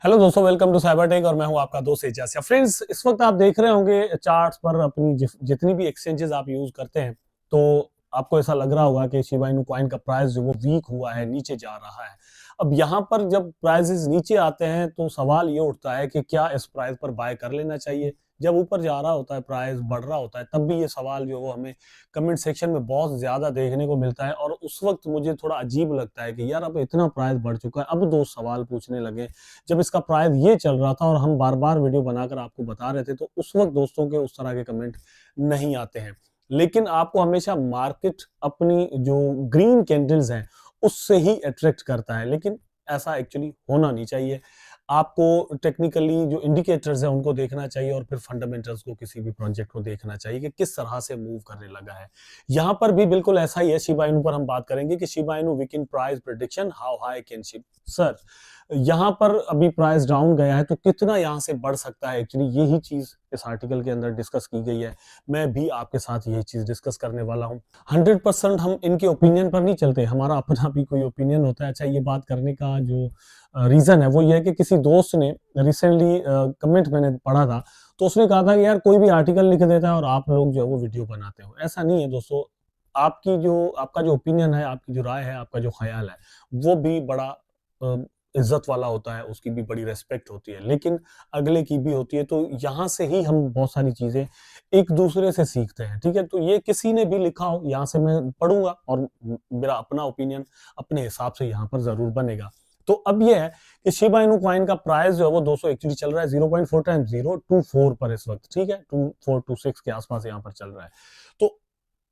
Hello दोस्तों, welcome to cyber tech और मैं हूं आपका दोस्त एजाज। फ्रेंड्स, इस वक्त आप देख रहे होंगे चार्ट्स पर अपनी जितनी भी एक्सचेंजेस आप यूज करते हैं, तो आपको ऐसा लग रहा होगा कि शिबा इनू कॉइन का प्राइस जो वो वीक हुआ है, नीचे जा रहा है। अब यहाँ पर जब प्राइसेस नीचे आते हैं तो सवाल ये उठता है कि क्या इस प्राइस पर बाय कर लेना चाहिए। जब ऊपर जा रहा होता है, प्राइस बढ़ रहा होता है, तब भी ये सवाल जो वो हमें कमेंट सेक्शन में बहुत ज्यादा देखने को मिलता है। और उस वक्त मुझे थोड़ा अजीब लगता है कि यार अब इतना प्राइस बढ़ चुका है, अब दोस्त सवाल पूछने लगे। जब इसका प्राइस ये चल रहा था और हम बार बार वीडियो बनाकर आपको बता रहे थे, तो उस वक्त दोस्तों के उस तरह के कमेंट नहीं आते हैं। लेकिन आपको हमेशा मार्केट अपनी जो ग्रीन कैंडल्स हैं उससे ही अट्रैक्ट करता है, लेकिन ऐसा एक्चुअली होना नहीं चाहिए। आपको टेक्निकली जो इंडिकेटर्स है उनको देखना चाहिए और फिर फंडामेंटल्स को, किसी भी प्रोजेक्ट को देखना चाहिए कि किस तरह से मूव करने लगा है। यहाँ पर भी बिल्कुल ऐसा ही है। शिबा इनू पर हम बात करेंगे कि Shiba Inu weekend price prediction, how high can ship sir. यहाँ पर अभी प्राइस डाउन गया है, तो कितना यहाँ से बढ़ सकता है, एक्चुअली यही चीज इस आर्टिकल के अंदर डिस्कस की गई है। मैं भी आपके साथ यही चीज डिस्कस करने वाला हूँ। 100% हम इनके ओपिनियन पर नहीं चलते, हमारा अपना भी कोई ओपिनियन होता है। अच्छा, ये बात करने का जो रीजन है वो ये है कि किसी दोस्त ने रिसेंटली कमेंट मैंने पढ़ा था, तो उसने कहा था कि यार कोई भी आर्टिकल लिख देता है और आप लोग जो है वो वीडियो बनाते हो। ऐसा नहीं है दोस्तों। आपका जो ओपिनियन है, आपकी जो राय है, आपका जो ख्याल है, वो भी बड़ा इज्जत वाला होता है, उसकी भी बड़ी रेस्पेक्ट होती है, लेकिन अगले की भी होती है। तो यहाँ से ही हम बहुत सारी चीजें एक दूसरे से सीखते हैं। ठीक है, तो ये किसी ने भी लिखा हो, यहाँ से मैं पढ़ूंगा और मेरा अपना ओपिनियन अपने हिसाब से यहाँ पर जरूर बनेगा। तो अब ये है कि शिबा इनू कॉइन का प्राइस जो है वो 200 एक्चुअली चल रहा है 0.4 टाइम्स 024 पर इस वक्त। ठीक है, 2426 के आसपास यहाँ पर चल रहा है। तो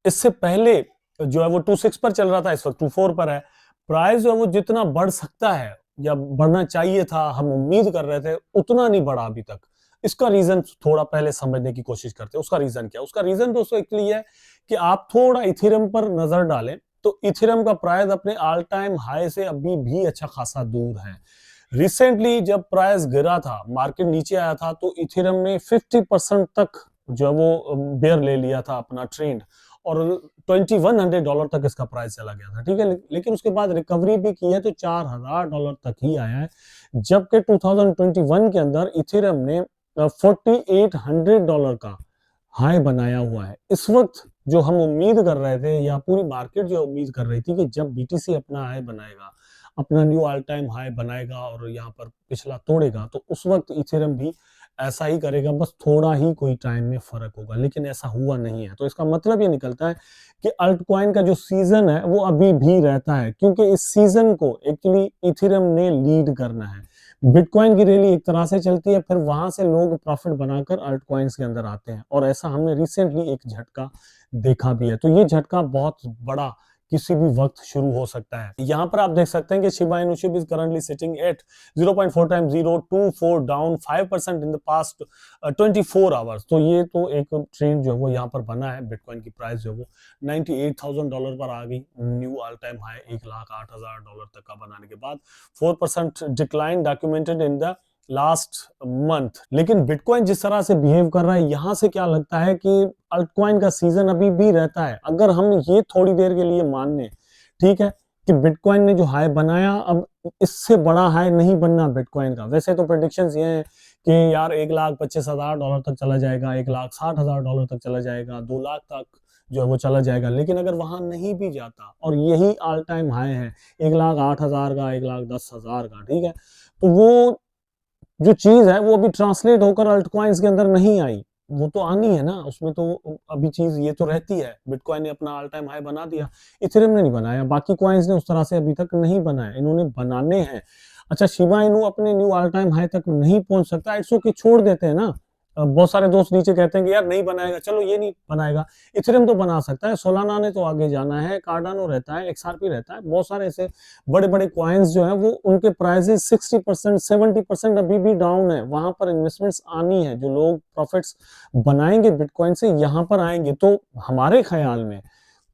इससे पहले जो है वो 26 पर चल रहा था, इस वक्त 24 पर है। प्राइस जो है वो जितना बढ़ सकता है या बढ़ना चाहिए था, हम उम्मीद कर रहे थे, उतना नहीं बढ़ा अभी तक। इसका रीजन थोड़ा पहले समझने की कोशिश करते हैं। उसका रीजन क्या? उसका रीजन दोस्तों एक्चुअली है कि आप थोड़ा इथेरियम पर नजर डालें, तो इथेरियम का प्राइस अपने ऑल टाइम हाई से अभी भी अच्छा खासा दूर है। रिसेंटली जब प्राइस गिरा था, मार्केट नीचे आया था, तो इथेरियम ने 50% तक जो है वो बेयर ले लिया था अपना ट्रेंड, और $2100 तक इसका प्राइस चला गया था। ठीक है, लेकिन उसके बाद रिकवरी भी की है, तो $4000 तक ही आया है। जबकि 2021 के अंदर इथेरियम ने $4800 का हाई बनाया हुआ है। इस वक्त जो हम उम्मीद कर रहे थे, या पूरी मार्केट जो उम्मीद कर रही थी कि जब बीटीसी अपना हाई बनाएगा, अपना न्यू ऑल टाइम हाई बनाएगा और यहाँ पर पिछला तोड़ेगा, तो उस वक्त इथेरियम भी ऐसा ही करेगा, बस थोड़ा ही कोई टाइम में फर्क होगा। लेकिन ऐसा हुआ नहीं है। तो इसका मतलब ये निकलता है कि अल्ट कॉइन का जो सीजन है वो अभी भी रहता है, क्योंकि इस सीजन को एक्चुअली इथेरियम ने लीड करना है। बिटकॉइन की रैली एक तरह से चलती है, फिर वहां से लोग प्रॉफिट बनाकर अल्ट कॉइन्स के अंदर आते हैं, और ऐसा हमने रिसेंटली एक झटका देखा भी है। तो ये झटका बहुत बड़ा किसी भी वक्त शुरू हो सकता है। यहाँ पर आप देख सकते हैं कि Shiba Inu is currently sitting at 0.4 times 024, down 5% in the past 24 hours. तो ये तो एक ट्रेंड जो है वो यहाँ पर बना है। बिटकॉइन की प्राइस जो है वो $98,000 पर आ गई, न्यू ऑल टाइम हाई $1,08,000 तक का बनाने के बाद 4% decline documented in the last month. लेकिन बिटकॉइन जिस तरह से बिहेव कर रहा है, यहां से क्या लगता है कि अल्टकॉइन का सीजन अभी भी रहता है। अगर हम ये थोड़ी देर के लिए मान लें, ठीक है, कि बिटकॉइन ने जो हाई बनाया, अब इससे बड़ा हाई नहीं बनना बिटकॉइन का। वैसे तो प्रेडिक्शंस ये हैं कि यार $1,25,000 तक चला जाएगा, $1,60,000 तक चला जाएगा, 2 लाख तक जो है वो चला जाएगा। लेकिन अगर वहां नहीं भी जाता और यही ऑल टाइम हाई है 1,08,000 का, 1,10,000 का, ठीक है, तो वो जो चीज है वो अभी ट्रांसलेट होकर अल्ट कॉइन्स के अंदर नहीं आई। वो तो आनी है ना, उसमें तो अभी चीज ये तो रहती है। बिटकॉइन ने अपना ऑल टाइम हाई बना दिया, इथेरियम ने नहीं बनाया, बाकी कॉइन्स ने उस तरह से अभी तक नहीं बनाया, इन्होंने बनाने हैं। अच्छा, शिबा इनू अपने न्यू ऑल टाइम हाई तक नहीं पहुंच सकता, इट्स ओके, छोड़ देते हैं ना। बहुत सारे दोस्त नीचे कहते हैं कि यार नहीं बनाएगा, चलो ये नहीं बनाएगा, इथेरियम तो बना सकता है, सोलाना ने तो आगे जाना है, कार्डानो रहता है, एक्सआरपी रहता है, बहुत सारे ऐसे बड़े बड़े कॉइन्स जो है वो उनके प्राइसेस 60% 70% अभी भी डाउन है। वहां पर इन्वेस्टमेंट्स आनी है, जो लोग प्रॉफिट्स बनाएंगे बिटकॉइन से यहाँ पर आएंगे। तो हमारे ख्याल में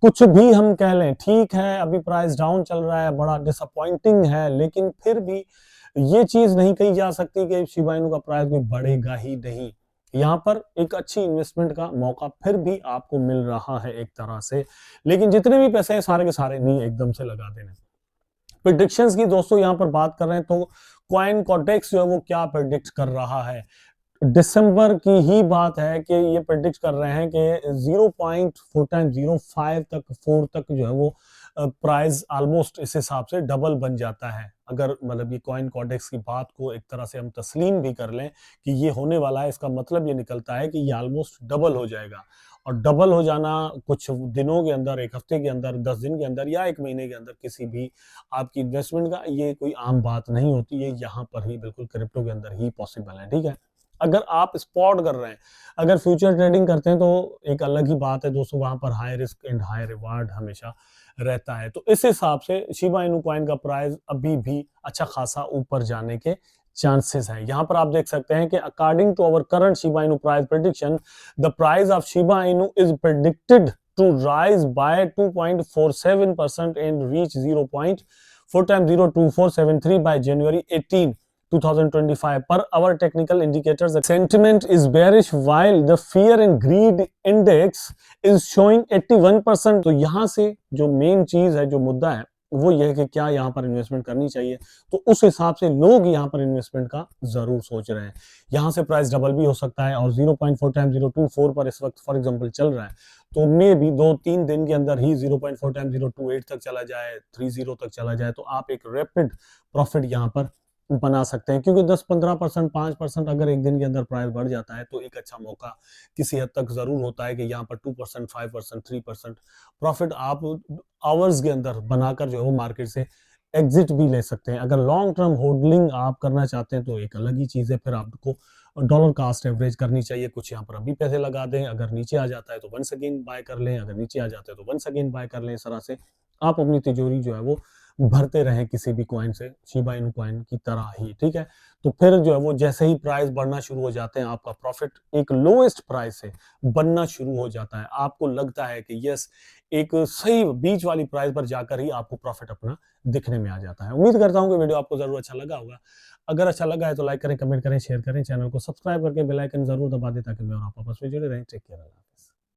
कुछ भी हम कह लें, ठीक है अभी प्राइस डाउन चल रहा है, बड़ा डिसअपॉइंटिंग है, लेकिन फिर भी ये चीज नहीं कही जा सकती कि शिबा इनू का प्राइस भी बढ़ेगा ही नहीं। यहाँ पर एक अच्छी इन्वेस्टमेंट का मौका फिर भी आपको मिल रहा है एक तरह से, लेकिन जितने भी पैसे हैं सारे के सारे नहीं एकदम से लगा देने। प्रिडिक्शंस की दोस्तों यहाँ पर बात कर रहे हैं, तो कॉइन कॉर्डेक्स जो है वो क्या प्रेडिक्ट कर रहा है, दिसंबर की ही बात है कि ये प्रेडिक्ट कर रहे हैं कि 0.4 तक 4 तक जो है वो प्राइस ऑलमोस्ट इस हिसाब से डबल बन जाता है। अगर मतलब ये कॉइन कॉर्डेक्स की बात को एक तरह से हम तस्लीम भी कर लें कि ये होने वाला है, इसका मतलब ये निकलता है कि ये ऑलमोस्ट डबल हो जाएगा। और डबल हो जाना कुछ दिनों के अंदर, एक हफ्ते के अंदर, 10 दिन के अंदर या एक महीने के अंदर किसी भी आपकी इन्वेस्टमेंट का ये कोई आम बात नहीं होती है। यहाँ पर ही बिल्कुल क्रिप्टो के अंदर ही पॉसिबल है। ठीक है, अगर आप स्पॉट कर रहे हैं, अगर फ्यूचर ट्रेडिंग करते हैं तो एक अलग ही बात है दोस्तों, वहां पर high risk and high reward हमेशा रहता है। तो इस हिसाब से शिबा इनू कॉइन का प्राइस अभी भी अच्छा खासा ऊपर जाने के चांसेस है। यहां पर आप देख सकते हैं कि according to our current Shiba Inu price prediction, the price of Shiba Inu is predicted to rise by 2.47% and reach 0.4x02473 by January 18, 2025. Per our technical indicators, the sentiment is bearish while the fear and greed index is showing 81%. तो यहां से जो main चीज है, जो मुद्दा है वो ये है कि क्या यहां पर इन्वेस्टमेंट करनी चाहिए। तो उस हिसाब से लोग यहां पर इन्वेस्टमेंट का जरूर सोच रहे हैं। यहां से प्राइस डबल भी हो सकता है और 0.4x024 पर इस वक्त फॉर एग्जांपल चल रहा है, तो मे भी 2-3 दिन के अंदर ही 0.4x028 तक चला जाए, 30 तक चला जाए, तो आप एक रैपिड प्रॉफिट यहां पर बना सकते हैं। क्योंकि 10-15%, 5% अगर एक दिन के अंदर प्राइस बढ़ जाता है तो एक अच्छा मौका किसी हद तक जरूर होता है कि यहाँ पर 2%, 5%, 3% प्रॉफिट आप आवर्स के अंदर बनाकर जो है वो मार्केट से एग्जिट भी ले सकते हैं। अगर लॉन्ग टर्म होल्डिंग आप करना चाहते हैं तो एक अलग ही चीज है, फिर आपको डॉलर कास्ट एवरेज करनी चाहिए। कुछ यहाँ पर अभी पैसे लगा दें, अगर नीचे आ जाता है तो वंस अगेन बाय कर लें, अगर नीचे आ जाता है तो वंस अगेन बाय कर लें। इस तरह से आप अपनी तिजोरी जो है वो भरते रहें किसी भी कॉइन से, शिबा इनू कॉइन की तरह ही। ठीक है, तो फिर जो है वो जैसे ही प्राइस बढ़ना शुरू हो जाते हैं, आपका प्रॉफिट एक लोएस्ट प्राइस से बनना शुरू हो जाता है। आपको लगता है कि यस, एक सही बीच वाली प्राइस पर जाकर ही आपको प्रॉफिट अपना दिखने में आ जाता है। उम्मीद करता हूं कि वीडियो आपको जरूर अच्छा लगा होगा। अगर अच्छा लगा है तो लाइक करें, कमेंट करें, शेयर करें, चैनल को सब्सक्राइब करके बेल आइकन जरूर दबा दें ताकि मैं और आप आपस में जुड़े रहें। Take care.